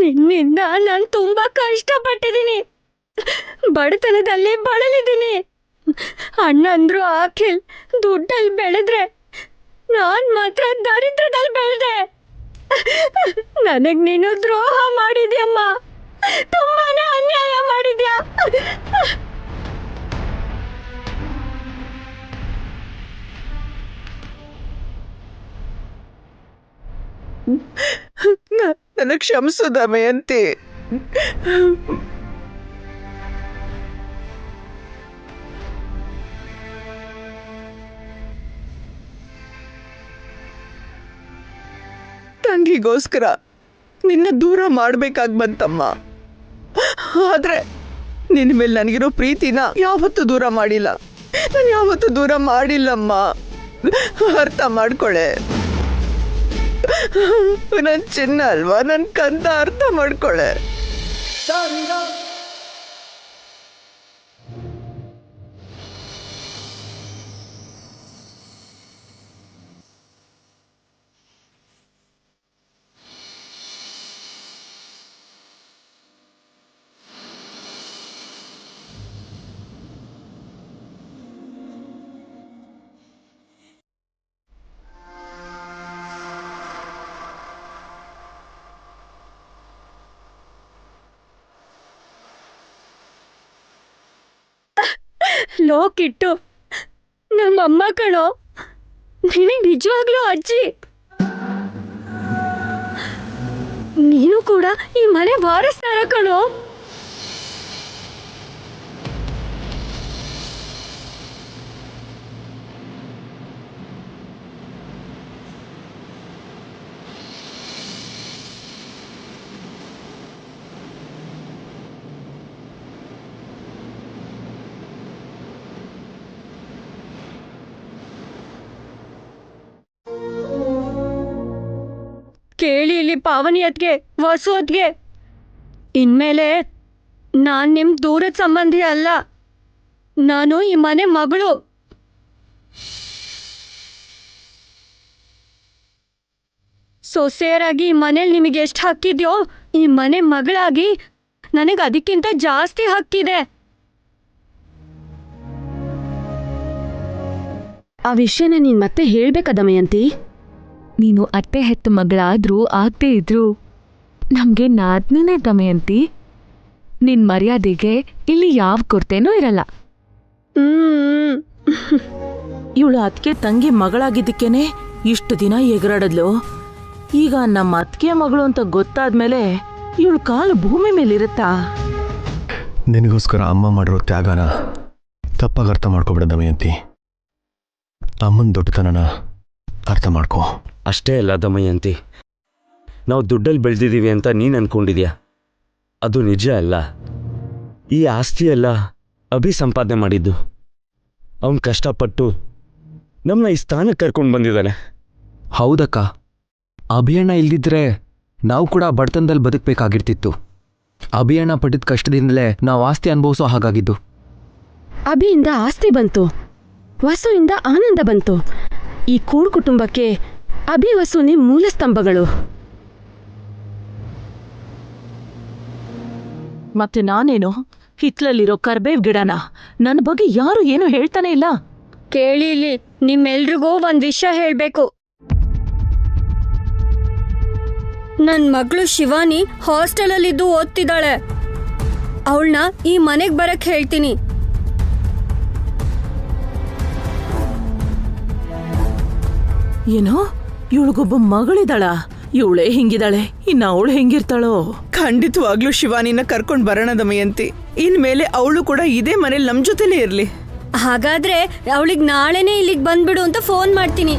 ನಿನ್ನಿಂದ ನಾನು ತುಂಬಾ ಕಷ್ಟಪಟ್ಟಿದ್ದೀನಿ, ಬಡತನದಲ್ಲಿ ಬಳಲಿದ್ದೀನಿ. ಅಣ್ಣಂದ್ರು ಅಖಿಲ್ ದುಡ್ಡಲ್ಲಿ ಬೆಳೆದ್ರೆ ನಾನ್ ಮಾತ್ರ ದರಿದ್ರದಲ್ಲಿ ಬೆಳೆದೆ. ನನಗ್ ನೀನು ದ್ರೋಹ ಮಾಡಿದ್ಯಮ್ಮ, ತುಂಬಾನೇ ಅನ್ಯಾಯ ಮಾಡಿದ್ಯಾ. ನನಗೆ ಕ್ಷಮಿಸು ದಮಯಂತಿ. ತಂಗಿಗೋಸ್ಕರ ನಿನ್ನ ದೂರ ಮಾಡ್ಬೇಕಾಗಿ ಬಂತಮ್ಮ. ಆದ್ರೆ ನಿನ್ನ ಮೇಲೆ ನನಗಿರೋ ಪ್ರೀತಿನ ಯಾವತ್ತೂ ದೂರ ಮಾಡಿಲ್ಲ. ನಾನು ಯಾವತ್ತೂ ದೂರ ಮಾಡಿಲ್ಲಮ್ಮ. ಅರ್ಥ ಮಾಡ್ಕೊಳೆ. ನನ್ ಚಿನ್ನ ಅಲ್ವಾ, ನನ್ ಕಂದ, ಅರ್ಥ ಮಾಡ್ಕೊಳೆ. ಲೋ ಕಿಟ್ಟು, ನಮ್ಮಮ್ಮ ಕಣೋ, ನಿನಗೆ ನಿಜವಾಗ್ಲೂ ಅಜ್ಜಿ. ನೀನು ಕೂಡ ಈ ಮನೆ ವಾರಸ್ದಾರ ಕಣೋ. ಕೇಳಿ ಇಲ್ಲಿ ಪಾವನಿ ಅತ್ಗೆ, ವಸು ಅತ್ಗೆ, ಇನ್ಮೇಲೆ ನಾನ್ ನಿಮ್ ದೂರದ ಸಂಬಂಧಿ ಅಲ್ಲ. ನಾನು ಈ ಮನೆ ಮಗಳು. ಸೊಸೆಯರಾಗಿ ಈ ಮನೇಲಿ ನಿಮಗೆ ಎಷ್ಟು ಹಕ್ಕಿದ್ಯೋ, ಈ ಮನೆ ಮಗಳಾಗಿ ನನಗೆ ಅದಕ್ಕಿಂತ ಜಾಸ್ತಿ ಹಕ್ಕಿದೆ. ಆ ವಿಷಯನ ನೀನ್ ಮತ್ತೆ ಹೇಳ್ಬೇಕಾ ದಮಯಂತಿ? ನೀನು ಅತ್ತೆ ಹೆತ್ತ ಮಗಳಾದ್ರೂ ಆಗದೆ ಇದ್ರು ನಮಗೆ ನಾದ್ನೇ ದಮಯಂತಿ. ನಿನ್ ಮರ್ಯಾದೆಗೆ ಇಲ್ಲಿ ಯಾವ ಕೊರತೆನೂ ಇರಲ್ಲ. ಇವಳು ಅತ್ಗೆ ತಂಗಿ ಮಗಳಾಗಿದ್ದಕ್ಕೇನೆ ಇಷ್ಟು ದಿನ ಎಗರಾಡದ್ಲು. ಈಗ ನಮ್ಮ ಅತ್ಗೆ ಮಗಳು ಅಂತ ಗೊತ್ತಾದ್ಮೇಲೆ ಇವಳು ಕಾಲು ಭೂಮಿ ಮೇಲಿರುತ್ತಾ? ನಿನಗೋಸ್ಕರ ಅಮ್ಮ ಮಾಡಿರೋ ತ್ಯಾಗನ ತಪ್ಪಾಗಿ ಅರ್ಥ ಮಾಡ್ಕೊಬೇಡ ದಮಯಂತಿ. ಅಮ್ಮನ ದೊಡ್ಡತನನ ಅರ್ಥ ಮಾಡ್ಕೋ. ಅಷ್ಟೇ ಅಲ್ಲ ದಮಯಂತಿ, ನಾವು ದುಡ್ಡಲ್ಲಿ ಬೆಳೆದಿದ್ದೀವಿ ಅಂತ ನೀನು ಅನ್ಕೊಂಡಿದ್ಯಾ, ಅದು ನಿಜ ಅಲ್ಲ. ಈ ಆಸ್ತಿಯೆಲ್ಲ ಅಭಿ ಸಂಪಾದನೆ ಮಾಡಿದ್ದು. ಅವನು ಕಷ್ಟಪಟ್ಟು ನಮ್ಮನ್ನ ಈ ಸ್ಥಾನಕ್ಕೆ ಕರ್ಕೊಂಡು ಬಂದಿದ್ದಾನೆ. ಹೌದಕ್ಕ, ಅಭಿಯಣ್ಣ ಇಲ್ದಿದ್ರೆ ನಾವು ಕೂಡ ಬಡತನದಲ್ಲಿ ಬದುಕಬೇಕಾಗಿರ್ತಿತ್ತು. ಅಭಿಯಣ್ಣ ಪಟ್ಟಿದ ಕಷ್ಟದಿಂದಲೇ ನಾವು ಆಸ್ತಿ ಅನುಭವಿಸೋ ಹಾಗಾಗಿದ್ದು. ಅಭಿಯಿಂದ ಆಸ್ತಿ ಬಂತು, ವಸುವಿಂದ ಆನಂದ ಬಂತು. ಈ ಕೂಡು ಕುಟುಂಬಕ್ಕೆ ಅಭಿ ವಸುನಿ ಮೂಲ ಸ್ತಂಭಗಳು. ಮತ್ತೆ ನಾನೇನು ಹಿತ್ಲಲ್ಲಿರೋ ಕರ್ಬೇವ್ ಗಿಡನ? ನನ್ನ ಬಗ್ಗೆ ಯಾರು ಏನು ಹೇಳ್ತಾನೆ ಇಲ್ಲ. ಕೇಳಿ ಇಲ್ಲಿ, ನಿಮ್ಮೆಲ್ರಿಗೂ ಒಂದ್ ವಿಷಯ ಹೇಳ್ಬೇಕು. ನನ್ ಮಗಳು ಶಿವಾನಿ ಹಾಸ್ಟೆಲಲ್ಲಿದ್ದು ಓದ್ತಿದ್ದಾಳೆ. ಅವಳನ್ನ ಈ ಮನೆಗ್ ಬರಕ್ ಹೇಳ್ತೀನಿ. ಏನೋ ಇವಳಿಗೊಬ್ಬ ಮಗಳಿದಾಳ? ಇವಳೇ ಹಿಂಗಿದಾಳೆ, ಇನ್ನ ಅವಳು ಹೆಂಗಿರ್ತಾಳೋ? ಖಂಡಿತವಾಗ್ಲೂ ಶಿವಾನಿನ ಕರ್ಕೊಂಡು ಬರೋಣ ದಮಯಂತಿ. ಇನ್ಮೇಲೆ ಅವಳು ಕೂಡ ಇದೇ ಮನೇಲಿ ನಮ್ ಜೊತೆಲೇ ಇರ್ಲಿ. ಹಾಗಾದ್ರೆ ಅವಳಿಗೆ ನಾಳೆನೇ ಇಲ್ಲಿಗೆ ಬಂದ್ಬಿಡು ಅಂತ ಫೋನ್ ಮಾಡ್ತೀನಿ.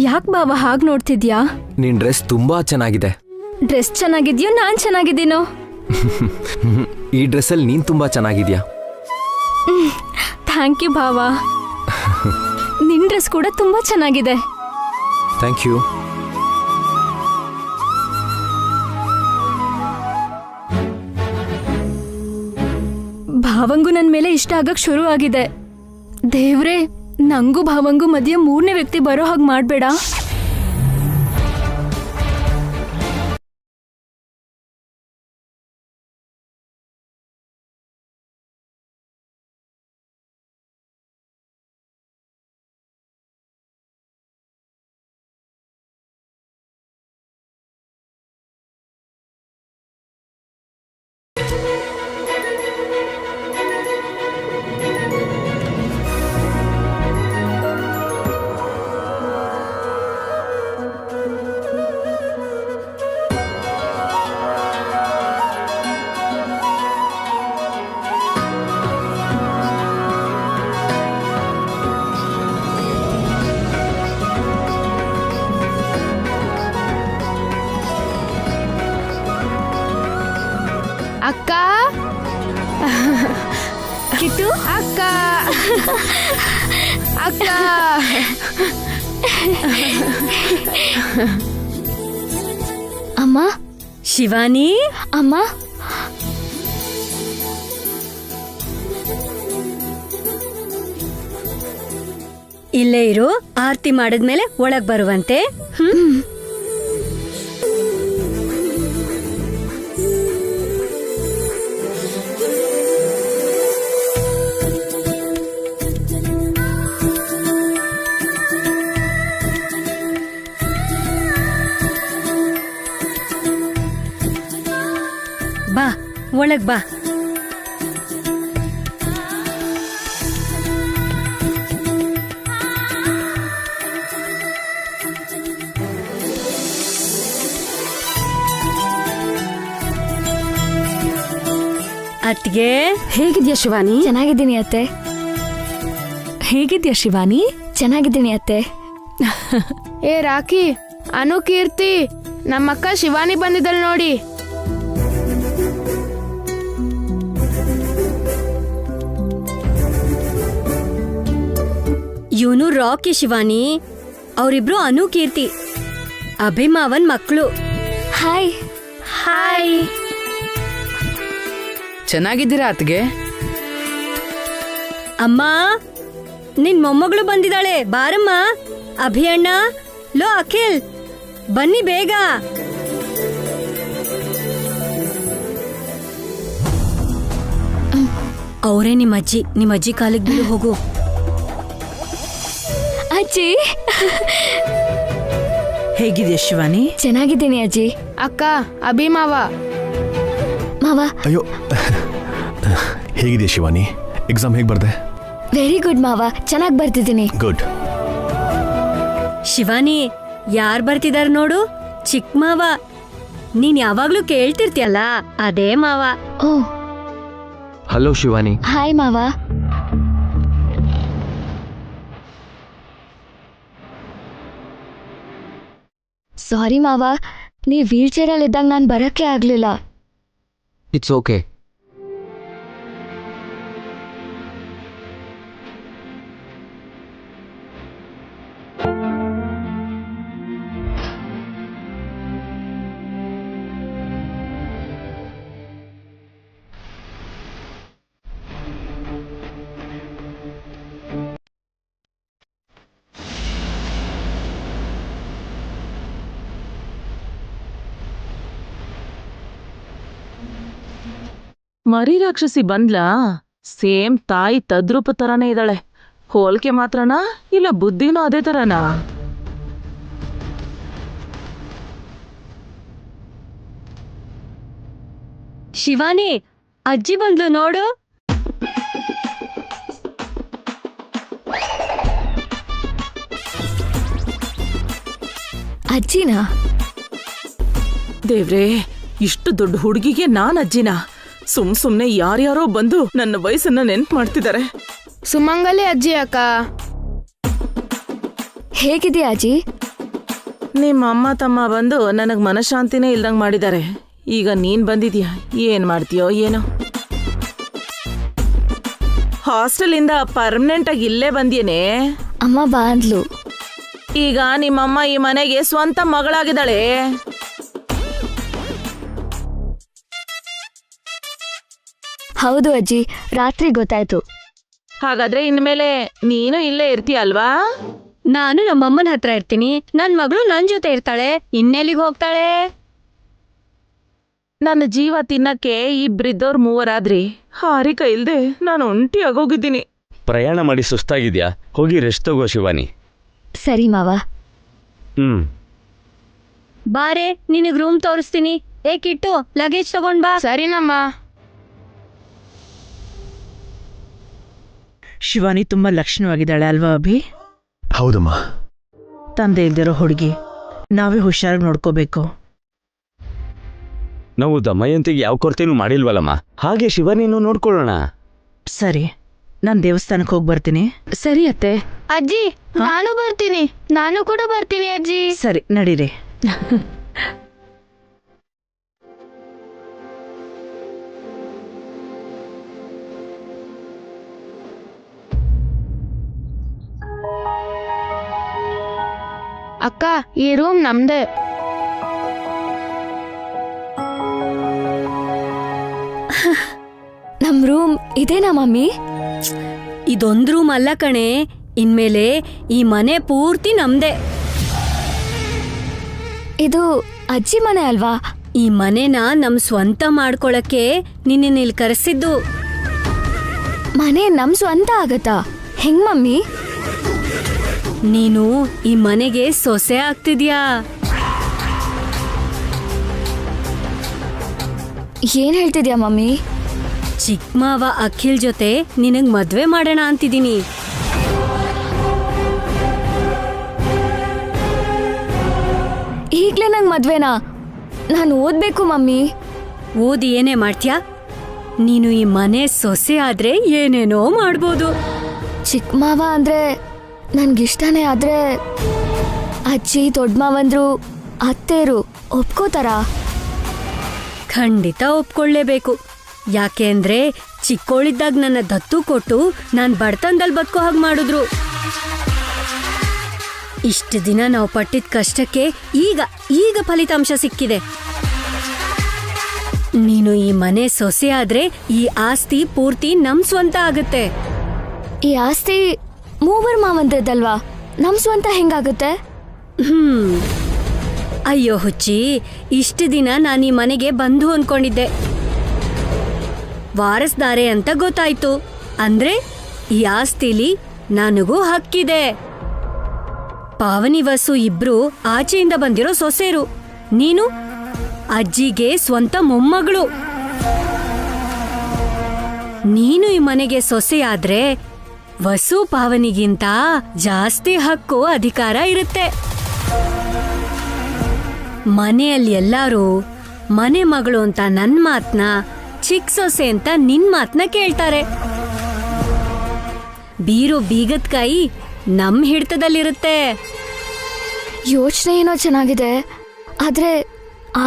ಯಾಕೆ ಬಾವ ಹಾಗೆ ನೋಡ್ತಿದ್ಯಾ? ನಿನ್ ಡ್ರೆಸ್ ತುಂಬಾ ಚೆನ್ನಾಗಿದೆ. ಡ್ರೆಸ್ ಚೆನ್ನಾಗಿದ್ಯೋ ನಾನ್ ಚೆನ್ನಾಗಿದ್ದೀನೋ? ಈ ಡ್ರೆಸ್ಸಲ್ಲಿ ನೀನ್ ತುಂಬಾ ಚೆನ್ನಾಗಿದ್ಯಾ. ಥ್ಯಾಂಕ್ ಯು ಭಾವ. ನಿನ್ ಡ್ರೆಸ್ ಕೂಡ ತುಂಬಾ ಚೆನ್ನಾಗಿದೆ. Thank you. ಭಾವಂಗೂ ನನ್ ಮೇಲೆ ಇಷ್ಟ ಆಗಕ್ ಶುರು ಆಗಿದೆ. ದೇವ್ರೆ, ನಂಗೂ ಭಾವಂಗೂ ಮಧ್ಯೆ 3ನೇ ವ್ಯಕ್ತಿ ಬರೋ ಹಾಗೆ ಮಾಡ್ಬೇಡ. ಅಕ್ಕ, ಕಿಟ್ಟು, ಅಕ್ಕ, ಅಕ್ಕ. ಅಮ್ಮ. ಶಿವಾನಿ, ಅಮ್ಮ. ಇಲ್ಲೇ ಇರು, ಆರತಿ ಮಾಡಿದ್ಮೇಲೆ ಒಳಗ್ ಬರುವಂತೆ. ಬಾ, ಒಳಗ್ ಬಾ. ಅತ್ತಿಗೆ, ಹೇಗಿದ್ಯಾ ಶಿವಾನಿ? ಚೆನ್ನಾಗಿದ್ದೀನಿ ಅತ್ತೆ. ಹೇಗಿದ್ಯಾ ಶಿವಾನಿ? ಚೆನ್ನಾಗಿದ್ದೀನಿ ಅತ್ತೆ. ಏ ರಾಖಿ, ಅನು, ಕೀರ್ತಿ, ನಮ್ಮಕ್ಕ ಶಿವಾನಿ ಬಂದಿದ್ದಳು ನೋಡಿ. ಇವನು ರಾಕಿ, ಶಿವಾನಿ. ಅವರಿಬ್ರು ಅನು, ಕೀರ್ತಿ, ಅಭಿಮಾವನ್ ಮಕ್ಕಳು. ಹಾಯ್. ಹಾಯ್. ಚೆನ್ನಾಗಿದ್ದೀರಾ ಅತ್ಗೆ? ಅಮ್ಮ, ನಿನ್ ಮೊಮ್ಮಗಳು ಬಂದಿದ್ದಾಳೆ, ಬಾರಮ್ಮ. ಅಭಿಯಣ್ಣ, ಲೋ ಅಖಿಲ್, ಬನ್ನಿ ಬೇಗ. ಅವರೇ ನಿಮ್ಮ ಅಜ್ಜಿ ಕಾಲಿಗೆ ಬೀಳು, ಹೋಗು. ಅಜ್ಜಿ. ಹೇಗಿದ್ಯಾ ಶಿವಾನಿ? ಚೆನ್ನಾಗಿದ್ದೀನಿ ಅಜ್ಜಿ. ಅಕ್ಕ, ಅಭಿಮಾವ. ಮಾವ. ಅಯ್ಯೋ, ಹೇಗಿದೆಯಾ ಶಿವಾನಿ? ಎಕ್ಸಾಮ್ ಹೇಗೆ ಬರ್ದೆ? ವೆರಿ ಗುಡ್ ಮಾವ, ಚೆನ್ನಾಗಿ ಬರ್ತಿದ್ದೀನಿ. ಗುಡ್. ಶಿವಾನಿ, ಯಾರು ಬರ್ತಿದಾರ ನೋಡು, ಚಿಕ್ಕ ಮಾವ. ನೀನ್ ಯಾವಾಗ್ಲೂ ಕೇಳ್ತಿರ್ತೀಯಲ್ಲ, ಅದೇ ಮಾವ. ಓ, ಹಲೋ ಶಿವಾನಿ. ಹಾಯ್ ಮಾವ. ಸಾರಿ ಮಾವ, ನೀವ್ ವೀಲ್ ಚೇರಲ್ಲಿ ಇದ್ದಾಗ ನಾನು ಬರಕ್ಕೆ ಆಗ್ಲಿಲ್ಲ. It's okay. ಮರಿ ರಾಕ್ಷಸಿ ಬಂದ್ಲಾ? ಸೇಮ್ ತಾಯಿ ತದ್ರೂಪ ತರಾನೇ ಇದ್ದಾಳೆ. ಹೋಲ್ಕೆ ಮಾತ್ರನಾ ಇಲ್ಲ ಬುದ್ಧಿನೂ ಅದೇ ತರನಾ? ಶಿವಾನಿ, ಅಜ್ಜಿ ಬಂದ್ಲು ನೋಡು. ಅಜ್ಜಿನಾ? ದೇವ್ರೇ, ಇಷ್ಟು ದೊಡ್ಡ ಹುಡುಗಿಗೆ ನಾನ್ ಅಜ್ಜಿನ? ಸುಮ್ನೆ ಯಾರ್ಯಾರೋ ಬಂದು ನನ್ನ ವಯಸ್ಸನ್ನ ನೆನ್ಪು ಮಾಡ್ತಿದ್ದಾರೆ. ಸುಮಂಗಲಿ ಅಜ್ಜಿ ಅಕ್ಕ. ಹೇಗಿದೆಯಾ ಅಜ್ಜಿ? ನಿಮ್ಮ ಅಮ್ಮ ತಮ್ಮ ಬಂದು ನನಗೆ ಮನಃಶಾಂತಿನೇ ಇಲ್ದಂಗೆ ಮಾಡಿದ್ದಾರೆ. ಈಗ ನೀನ್ ಬಂದಿದ್ಯಾ, ಏನ್ ಮಾಡ್ತೀಯೋ ಏನೋ. ಹಾಸ್ಟೆಲಿಂದ ಪರ್ಮನೆಂಟ್ ಆಗಿ ಇಲ್ಲೇ ಬಂದ್ಯೇನೆ. ಅಮ್ಮ ಬಾಂದ್ಲು. ಈಗ ನಿಮ್ಮಮ್ಮ ಈ ಮನೆಗೆ ಸ್ವಂತ ಮಗಳಾಗಿದ್ದಾಳೆ. ಹೌದು ಅಜ್ಜಿ, ರಾತ್ರಿ ಗೊತ್ತಾಯ್ತು. ಹಾಗಾದ್ರೆ ಇನ್ಮೇಲೆ ನೀನು ಇಲ್ಲೇ ಇರ್ತೀಯ ಅಲ್ವಾ? ನಾನು ನಮ್ಮಮ್ಮನ ಹತ್ರ ಇರ್ತೀನಿ, ನನ್ ಮಗಳು ನನ್ ಜೊತೆ ಇರ್ತಾಳೆ. ಇನ್ನೆಲ್ಲಿಗೆ ಹೋಗ್ತಾಳೆ? ನನ್ನ ಜೀವ ತಿನ್ನಕ್ಕೆ ಇಬ್ರಿದ್ದವ್ರು ಮೂವರಾದ್ರಿ, ಹಾರಿಕ ಇಲ್ದೆ ನಾನು ಒಂಟಿ ಆಗೋಗಿದ್ದೀನಿ. ಪ್ರಯಾಣ ಮಾಡಿ ಸುಸ್ತಾಗಿದ್ಯಾ? ಹೋಗಿ ರೆಸ್ಟ್ ತಗೋ ಶಿವಾನಿ. ಸರಿ ಮಾವ. ಬಾರೆ, ನಿನಗ್ ರೂಮ್ ತೋರಿಸ್ತೀನಿ. ಕಿಟ್ಟು, ಲಗೇಜ್ ತಗೊಂಡ್ ಬಾ. ಸರಿನಮ್ಮ. ಶಿವಾನಿ ತುಂಬಾ ಲಕ್ಷಣವಾಗಿದ್ದಾಳೆ ಅಲ್ವಾ ಅಭಿ? ಹೌದಮ್ಮ. ತಂದೆ ಇಲ್ದಿರೋ ಹುಡುಗಿ, ನಾವೇ ಹುಷಾರಾಗಿ ನೋಡ್ಕೋಬೇಕು. ನಾವು ದಮಯಂತಿಗೆ ಯಾವ ಕೊರತೆನೂ ಮಾಡಿಲ್ವಲ್ಲಮ್ಮ, ಹಾಗೆ ಶಿವಾನಿನೂ ನೋಡ್ಕೊಳ್ಳೋಣ. ಸರಿ, ನಾನು ದೇವಸ್ಥಾನಕ್ಕೆ ಹೋಗಿ ಬರ್ತೀನಿ. ಸರಿ ಅತ್ತೆ. ಅಜ್ಜಿ, ನಾನು ಬರ್ತೀನಿ. ನಾನು ಕೂಡ ಬರ್ತೀನಿ ಅಜ್ಜಿ. ಸರಿ, ನಡೀರಿ. ಅಕ್ಕ, ಈ ರೂಮ್ ನಮ್ದೇ. ನಮ್ ರೂಮ್ ಇದೇನಾ ಮಮ್ಮಿ? ಇದೊಂದ್ ರೂಮ್ ಅಲ್ಲ ಕಣೆ, ಇನ್ಮೇಲೆ ಈ ಮನೆ ಪೂರ್ತಿ ನಮ್ದೇ. ಇದು ಅಜ್ಜಿ ಮನೆ ಅಲ್ವಾ? ಈ ಮನೆನ ನಮ್ ಸ್ವಂತ ಮಾಡ್ಕೊಳಕ್ಕೆ ನಿನ್ನ ಇಲ್ಲಿ ಕರೆಸಿದ್ದು. ಮನೆ ನಮ್ ಸ್ವಂತ ಆಗತ್ತಾ? ಹೆಂಗ್ ಮಮ್ಮಿ? ನೀನು ಈ ಮನೆಗೆ ಸೊಸೆ ಆಗ್ತಿದ್ಯಾ. ಏನ್ ಹೇಳ್ತಿದ್ಯಾ ಮಮ್ಮಿ? ಚಿಕ್ಕ ಮಾವ ಅಖಿಲ್ ಜೊತೆ ನಿನಗ್ ಮದ್ವೆ ಮಾಡೋಣ ಅಂತಿದ್ದೀನಿ. ಈಗ್ಲೇ ನಂಗ್ ಮದ್ವೆನಾ? ನಾನು ಓದ್ಬೇಕು ಮಮ್ಮಿ. ಓದಿ ಏನೇ ಮಾಡ್ತ್ಯಾ? ನೀನು ಈ ಮನೆ ಸೊಸೆ ಆದ್ರೆ ಏನೇನೋ ಮಾಡ್ಬೋದು. ಚಿಕ್ಕ ಮಾವ ಅಂದ್ರೆ ನನ್ಗಿಷ್ಟನೇ, ಆದ್ರೆ ಅಜ್ಜಿ ದೊಡ್ಡ ಮಾವಂದ್ರು ಅತ್ತೇರು ಒಪ್ಕೋತಾರ? ಖಂಡಿತ ಒಪ್ಕೊಳ್ಳೇಬೇಕು. ಯಾಕೆ ಅಂದ್ರೆ ಚಿಕ್ಕೋಳಿದ್ದಾಗ ನನ್ನ ದತ್ತು ಕೊಟ್ಟು ನಾನ್ ಬಡತನದಲ್ಲಿ ಬದುಕೋ ಹಾಗೆ ಮಾಡಿದ್ರು. ಇಷ್ಟು ದಿನ ನಾವು ಪಟ್ಟಿದ ಕಷ್ಟಕ್ಕೆ ಈಗ ಫಲಿತಾಂಶ ಸಿಕ್ಕಿದೆ. ನೀನು ಈ ಮನೆ ಸೊಸೆ ಆದ್ರೆ ಈ ಆಸ್ತಿ ಪೂರ್ತಿ ನಮ್ ಸ್ವಂತ ಆಗತ್ತೆ. ಈ ಆಸ್ತಿ ಮೂವರ್ ಮಾವಂದ್ರದಲ್ವಾ, ನಮ್ ಸ್ವಂತ ಹೆಂಗಾಗುತ್ತೆ? ಅಯ್ಯೋ ಹುಚ್ಚಿ, ಇಷ್ಟು ದಿನ ನಾನು ಈ ಮನೆಗೆ ಬಂಧು ಅನ್ಕೊಂಡಿದ್ದೆ. ವಾರಸ್ದಾರೆ ಅಂತ ಗೊತ್ತಾಯ್ತು. ಅಂದ್ರೆ ಈ ಆಸ್ತಿಲಿ ನನಗೂ ಹಕ್ಕಿದೆ. ಪಾವನಿ ವಸು ಇಬ್ರು ಆಚೆಯಿಂದ ಬಂದಿರೋ ಸೊಸೆರು. ನೀನು ಅಜ್ಜಿಗೆ ಸ್ವಂತ ಮೊಮ್ಮಗಳು. ನೀನು ಈ ಮನೆಗೆ ಸೊಸೆ ಆದ್ರೆ ವಸು ಪಾವನಿಗಿಂತ ಜಾಸ್ತಿ ಹಕ್ಕು ಅಧಿಕಾರ ಇರುತ್ತೆ. ಮನೆಯಲ್ಲಿ ಎಲ್ಲರೂ ಮನೆ ಮಗಳು ಅಂತ ನನ್ ಮಾತ್ನ, ಚಿಕ್ಕ ಸೊಸೆ ಅಂತ ನಿನ್ ಮಾತ್ನ ಕೇಳ್ತಾರೆ. ಬೀರೋ ಬೀಗದ ಕೈ ನಮ್ ಹಿಡಿತದಲ್ಲಿರುತ್ತೆ. ಯೋಚನೆ ಏನೋ ಚೆನ್ನಾಗಿದೆ, ಆದ್ರೆ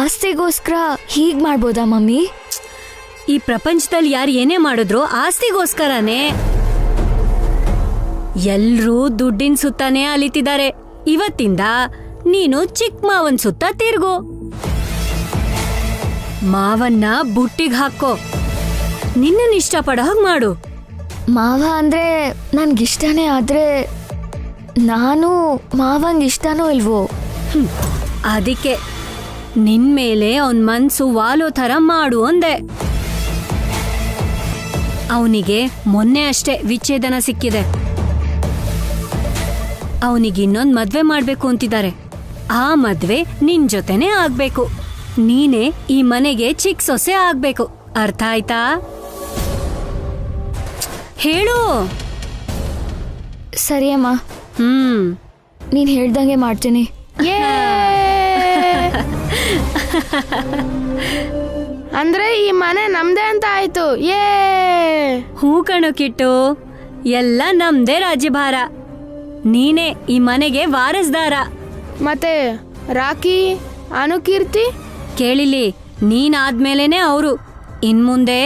ಆಸ್ತಿಗೋಸ್ಕರ ಹೀಗ್ ಮಾಡ್ಬೋದಾ ಮಮ್ಮಿ? ಈ ಪ್ರಪಂಚದಲ್ಲಿ ಯಾರು ಏನೇ ಮಾಡಿದ್ರು ಆಸ್ತಿಗೋಸ್ಕರನೇ. ಎಲ್ರೂ ದುಡ್ಡಿನ ಸುತ್ತಾನೇ ಅಲಿತಿದ್ದಾರೆ. ಇವತ್ತಿಂದ ನೀನು ಚಿಕ್ಕ ಮಾವನ್ ಸುತ್ತ ತಿರ್ಗು. ಮಾವನ್ನ ಬುಟ್ಟಿಗೆ ಹಾಕೋ. ನಿನ್ನ ಇಷ್ಟಪಡೋ ಹಾಗೆ ಮಾಡು. ಮಾವ ಅಂದ್ರೆ ನನ್ಗಿಷ್ಟನೇ, ಆದ್ರೆ ನಾನು ಮಾವಂಗ್ ಇಷ್ಟನೋ ಇಲ್ವೋ? ಅದಕ್ಕೆ ನಿನ್ ಮೇಲೆ ಅವನ್ ಮನ್ಸು ವಾಲೋ ಥರ ಮಾಡು ಅಂದೆ. ಅವನಿಗೆ ಮೊನ್ನೆ ಅಷ್ಟೇ ವಿಚ್ಛೇದನ ಸಿಕ್ಕಿದೆ. ಅವನಿಗೆ ಇನ್ನೊಂದು ಮದ್ವೆ ಮಾಡ್ಬೇಕು ಅಂತಿದ್ದಾರೆ. ಆ ಮದ್ವೆ ನಿನ್ ಜೊತೆನೆ ಆಗ್ಬೇಕು. ನೀನೇ ಈ ಮನೆಗೆ ಚಿಕ್ಕ ಸೊಸೆ ಆಗ್ಬೇಕು. ಅರ್ಥ ಆಯ್ತಾ? ಹೇಳು. ಸರಿ ಅಮ್ಮ, ನೀನ್ ಹೇಳ್ದಂಗೆ ಮಾಡ್ತೀನಿ. ಅಂದ್ರೆ ಈ ಮನೆ ನಮ್ದೇ ಅಂತ ಆಯ್ತು. ಹೂ ಕಣೋ ಕಿಟ್ಟು, ಎಲ್ಲ ನಮ್ದೇ ರಾಜ್ಯಭಾರ. ನೀನೇ ಈ ಮನೆಗೆ ವಾರಸ್ದಾರ. ಮತ್ತೆ ರಾಕಿ ಅನುಕೀರ್ತಿ ಕೇಳಿಲಿ, ನೀನಾದ್ಮೇಲೆನೆ ಅವರು. ಇನ್ಮುಂದೆ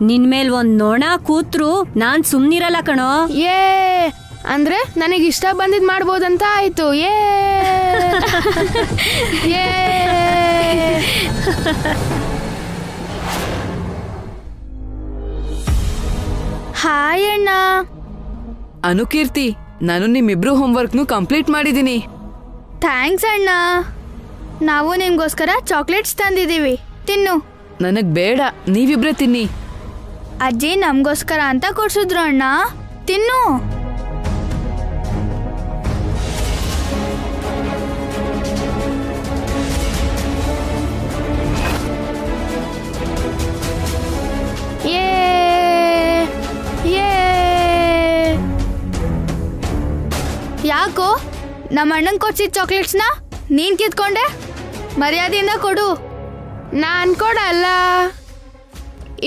ನಿನ್ಮೇಲ್ ಒಂದ್ ನೊಣ ಕೂತ್ರು ನಾನ್ ಸುಮ್ನಿರಲ್ಲ ಕಣೋ. ಏ ಅಂದ್ರೆ ನನಗೆ ಇಷ್ಟ ಬಂದಿದ್ ಮಾಡ್ಬೋದಂತ ಆಯ್ತು. ಏ ಏ ಹಾಯ್ ಅಣ್ಣ. ಅನುಕೀರ್ತಿ, ನಾನು ನಿಮ್ಮಿಬ್ರು ಹೋಮ್ವರ್ಕ್ನು ಕಂಪ್ಲೀಟ್ ಮಾಡಿದ್ದೀನಿ. ಥ್ಯಾಂಕ್ಸ್ ಅಣ್ಣ. ನಾವು ನಿಮ್ಗೋಸ್ಕರ ಚಾಕ್ಲೇಟ್ಸ್ ತಂದಿದ್ದೀವಿ, ತಿನ್ನು. ನನಗ್ ಬೇಡ, ನೀವಿಬ್ರೆ ತಿನ್ನಿ. ಅಜ್ಜಿ ನಮ್ಗೋಸ್ಕರ ಅಂತ ಕೊಡ್ಸಿದ್ರು ಅಣ್ಣ, ತಿನ್ನು. ಏ ಏ ಯಾಕೋ ನಮ್ಮ ಅಣ್ಣಂಗೆ ಕೊಡ್ಸಿದ ಚಾಕ್ಲೇಟ್ಸ್ನ ನೀನ್ ಕಿತ್ಕೊಂಡೆ? ಮರ್ಯಾದೆಯಿಂದ ಕೊಡು. ನಾನ್ ಕೊಡಲ್ಲ,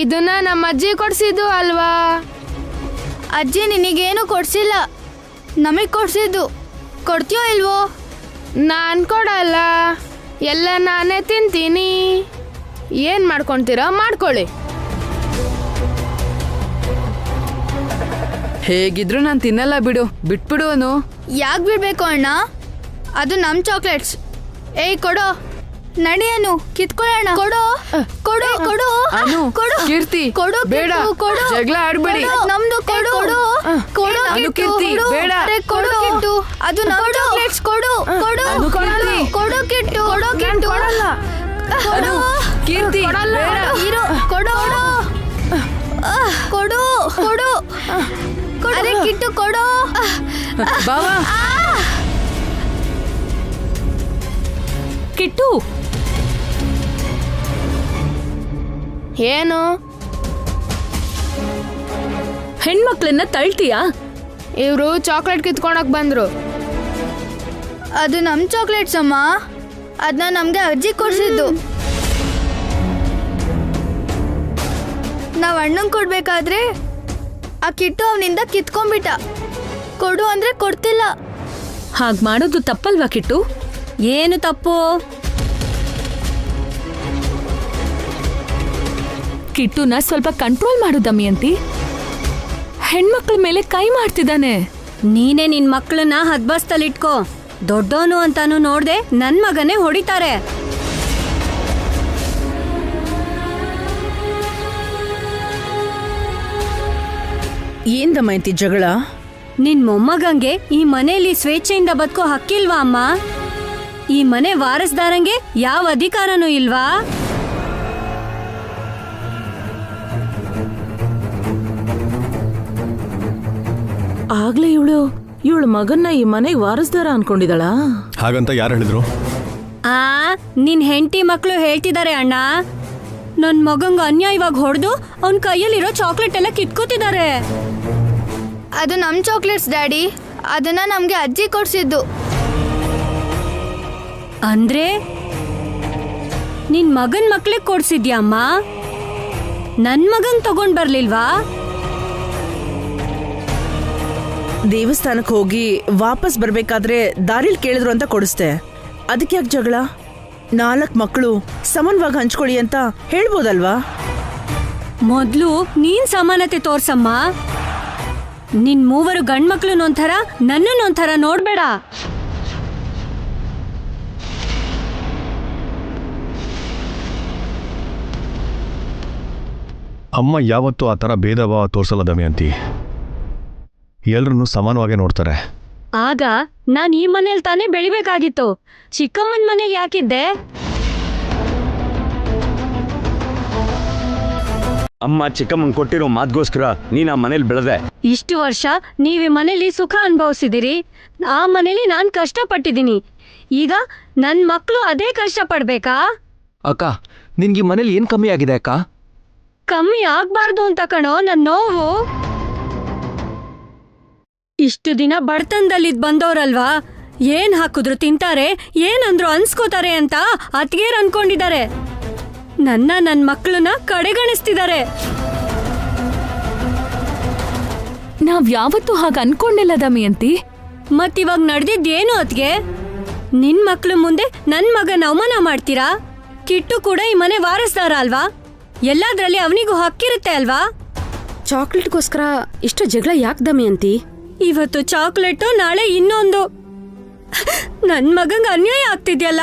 ಇದನ್ನ ನಮ್ಮ ಅಜ್ಜಿ ಕೊಡ್ಸಿದ್ದು ಅಲ್ವಾ? ಅಜ್ಜಿ ನಿನಗೇನು ಕೊಡ್ಸಿಲ್ಲ, ನಮಗ್ ಕೊಡ್ಸಿದ್ದು. ಕೊಡ್ತೀಯೋ ಇಲ್ವೋ? ನಾನ್ ಕೊಡಲ್ಲ, ಎಲ್ಲ ನಾನೇ ತಿಂತೀನಿ. ಏನ್ ಮಾಡ್ಕೊಂತೀರಾ ಮಾಡ್ಕೊಳ್ಳಿ. ಹೇಗಿದ್ರು ನಾನು ತಿನ್ನಲ್ಲ ಬಿಡು, ಬಿಟ್ಬಿಡು ಅನು. ಯಾಕೆ ಬಿಡ್ಬೇಕು ಅಣ್ಣ? ಅದು ನಮ್ ಚಾಕ್ಲೇಟ್ಸ್. ಏಯ್ ಕೊಡೋ, ನಡಿಯನು ಕಿತ್ಕೊಳ್ಳೋಣ. ಕೊಡು ಕೊಡು ಕೊಡು ಕೊಡು. ಕೀರ್ತಿ, ಕೊಡು ಬೇಡ, ಜಗಳ ಆಡ್ಬೇಡಿ. ನಮ್ದು ಕೊಡು ಕೊಡು. ಕೀರ್ತಿ, ಬೇಡ. ಕೊಡು ಕಿಟ್ಟು, ಅದು ನಮ್ ಚಾಕ್ಲೇಟ್ಸ್. ಕೊಡು ಕೊಡು ಕೊಡು ಕಿಟ್ಟು, ಕೊಡು ಕಿಟ್ಟು. ಕೊಡು ಕೀರ್ತಿ, ಬೇಡ. ಇರು, ಕೊಡು ಕೊಡು ಕೊಡು. ಅರೆ ಕಿಟ್ಟು ಕೊಡು. ಬಾವಾ, ಕಿಟ್ಟು, ಏನು ಹೆಣ್ಮಕ್ಳನ್ನ ತಳ್ತೀಯಾ? ಇವರು ಚಾಕ್ಲೇಟ್ ಕಿತ್ಕೊಳಕ್ ಬಂದ್ರು. ಅದು ನಮ್ ಚಾಕ್ಲೇಟ್ಸ್ ಅಮ್ಮ, ಅದನ್ನ ನಮ್ಗೆ ಅಜ್ಜಿ ಕೊಡ್ಸಿದ್ದು. ನಾವ್ ಅಣ್ಣಂಗ್ ಕೊಡ್ಬೇಕಾದ್ರೆ ಆ ಕಿಟ್ಟು ಅವನಿಂದ ಕಿತ್ಕೊಂಡ್ಬಿಟ್ಟ. ಕೊಡು ಅಂದ್ರೆ ಕೊಡ್ತಿಲ್ಲ. ಹಾಗ್ ಮಾಡೋದು ತಪ್ಪಲ್ವಾ ಕಿಟ್ಟು? ಏನು ತಪ್ಪು? ಕಿಟ್ಟುನ ಸ್ವಲ್ಪ ಕಂಟ್ರೋಲ್ ಮಾಡು ದಮಯಂತಿ. ಹೆಣ್ಮಕ್ಳ ಮೇಲೆ ಕೈ ಮಾಡ್ತಿದ್ದಾನೆ. ನೀನೇ ನಿನ್ ಮಕ್ಕಳನ್ನ ಹದ್ಬಸ್ತಲ್ಲಿಟ್ಕೋ. ದೊಡ್ಡೋನು ಅಂತಾನು ನೋಡ್ದೆ ನನ್ ಮಗನೇ ಹೊಡಿತಾರೆ. ಏನ್ ದಮಯಂತಿ ಜಗಳ? ನಿನ್ ಮೊಮ್ಮಗಂಗೆ ಈ ಮನೆಯಲ್ಲಿ ಸ್ವೇಚ್ಛೆಯಿಂದ ಬದುಕೋ ಹಕ್ಕಿಲ್ವಾ ಅಮ್ಮ? ಈ ಮನೆ ವಾರಸ್ದಾರಂಗೆ ಯಾವ ಅಧಿಕಾರನೂ ಇಲ್ವಾ? ಆಗ್ಲೇ ಇವಳು ಮಗನ್ನ ಈ ಮನೆಗೆ ವಾರಸ್ದಾರ ಅನ್ಕೊಂಡಿದ್ದಾಳ? ಹಾಗಂತ ಯಾರು ಹೇಳಿದ್ರು? ನಿನ್ ಹೆಂಡತಿ ಮಕ್ಕಳು ಹೇಳ್ತಿದ್ದಾರೆ ಅಣ್ಣ. ನನ್ ಮಗಂಗ ಅನ್ಯಾಯವಾಗಿ ಹೊಡೆದು ಅವನ್ ಕೈಯಲ್ಲಿರೋ ಚಾಕ್ಲೇಟ್ ಎಲ್ಲ ಕಿತ್ಕೋತಿದ್ದಾರೆ. ಅದು ನಮ್ ಚಾಕ್ಲೇಟ್ಸ್ ಡ್ಯಾಡಿ, ಅದನ್ನ ನಮ್ಗೆ ಅಜ್ಜಿ ಕೊಡ್ಸಿದ್ದು. ಅಂದ್ರೆ ನಿನ್ ಮಗನ್ ಮಕ್ಳಿಗೆ ಕೊಡ್ಸಿದ್ಯಾ ಅಮ್ಮ? ನನ್ ಮಗನ್ ತಗೊಂಡ್ ಬರ್ಲಿಲ್ವಾ? ದೇವಸ್ಥಾನಕ್ಕೆ ಹೋಗಿ ವಾಪಸ್ ಬರ್ಬೇಕಾದ್ರೆ ದಾರಿಲ್ ಕೇಳಿದ್ರು ಅಂತ ಕೊಡಿಸ್ದೆ. ಅದಕ್ಕೆ ಯಾಕೆ ಜಗಳ? 4 ಮಕ್ಕಳು ಸಮಾನವಾಗಿ ಹಂಚ್ಕೊಳ್ಳಿ ಅಂತ ಹೇಳ್ಬೋದಲ್ವಾ? ಮೊದ್ಲು ನೀನ್ ಸಮಾನತೆ ತೋರ್ಸಮ್ಮ. ನಿನ್ 3 ಗಂಡ್ಮಕ್ಳನ್ನೊಂಥರ ನನ್ನನ್ನೊಂಥರ ನೋಡ್ಬೇಡ. ಅಮ್ಮ ಯಾವತ್ತೂ ಆ ಥರ ಭೇದ ಭಾವ ತೋರಿಸಲ್ಲ ದಮಯಂತಿ. ಎಲ್ರನ್ನೂ ಸಮಾನವಾಗೇ ನೋಡ್ತಾರೆ. ಆಗ ನಾನ್ ಈ ಮನೇಲಿ ತಾನೇ ಬೆಳಿಬೇಕಾಗಿತ್ತು. ಚಿಕ್ಕಮ್ಮನ ಮನೆಗೆ ಯಾಕಿದ್ದೆ? ಅಮ್ಮ ಚಿಕ್ಕಮ್ಮಂಗೆ ಕೊಟ್ಟಿರೋ ಮಾತ್ಗೋಸ್ಕರ ನೀನು ಆ ಮನೇಲಿ ಬೆಳೆದೆ. ಇಷ್ಟು ವರ್ಷ ನೀವ್ ಈ ಮನೇಲಿ ಸುಖ ಅನುಭವಿಸಿದಿರಿ. ಆ ಮನೇಲಿ ನಾನ್ ಕಷ್ಟಪಟ್ಟಿದ್ದೀನಿ. ಈಗ ನನ್ ಮಕ್ಳು ಅದೇ ಕಷ್ಟ ಪಡ್ಬೇಕಾ? ಅಕ್ಕ, ನಿನ್ಗೆ ಮನೇಲಿ ಏನ್ ಕಮ್ಮಿ ಆಗಿದೆ ಅಕ್ಕ? ಕಮ್ಮಿ ಆಗ್ಬಾರ್ದು ಅಂತ ಕಣೋ ನನ್ ನೋವು. ಇಷ್ಟು ದಿನ ಬಡತನದಲ್ಲಿದ್ ಬಂದವ್ರಲ್ವಾ, ಏನ್ ಹಾಕಿದ್ರು ತಿಂತಾರೆ, ಏನಂದ್ರು ಅನ್ಸ್ಕೋತಾರೆ ಅಂತ ಅತ್ಗೇರ್ ಅನ್ಕೊಂಡಿದ್ದಾರೆ. ನನ್ ಮಕ್ಕಳನ್ನ ಕಡೆಗಣಿಸ್ತಿದ್ದಾರೆ. ನಾವ್ ಯಾವತ್ತೂ ಹಾಗ ಅನ್ಕೊಂಡಿಲ್ಲ ದಮಯಂತಿ. ಮತ್ತಿವಾಗ ನಡೆದಿದ್ದೇನು ಅತ್ಗೆ? ನಿನ್ ಮಕ್ಳ ಮುಂದೆ ನನ್ ಮಗನ ಅವಮಾನ ಮಾಡ್ತೀರಾ? ಕಿಟ್ಟು ಕೂಡ ಈ ಮನೆ ವಾರಸ್ದಾರ ಅಲ್ವಾ? ಎಲ್ಲಾದ್ರಲ್ಲಿ ಅವನಿಗೂ ಹಕ್ಕಿರುತ್ತೆ ಅಲ್ವಾ? ಚಾಕ್ಲೇಟ್ಗೋಸ್ಕರ ಇಷ್ಟು ಜಗಳ ಯಾಕೆ ದಮಯಂತಿ? ಇವತ್ತು ಚಾಕ್ಲೇಟು, ನಾಳೆ ಇನ್ನೊಂದು. ನನ್ ಮಗಂಗೆ ಅನ್ಯಾಯ ಆಗ್ತಿದ್ಯಲ್ಲ.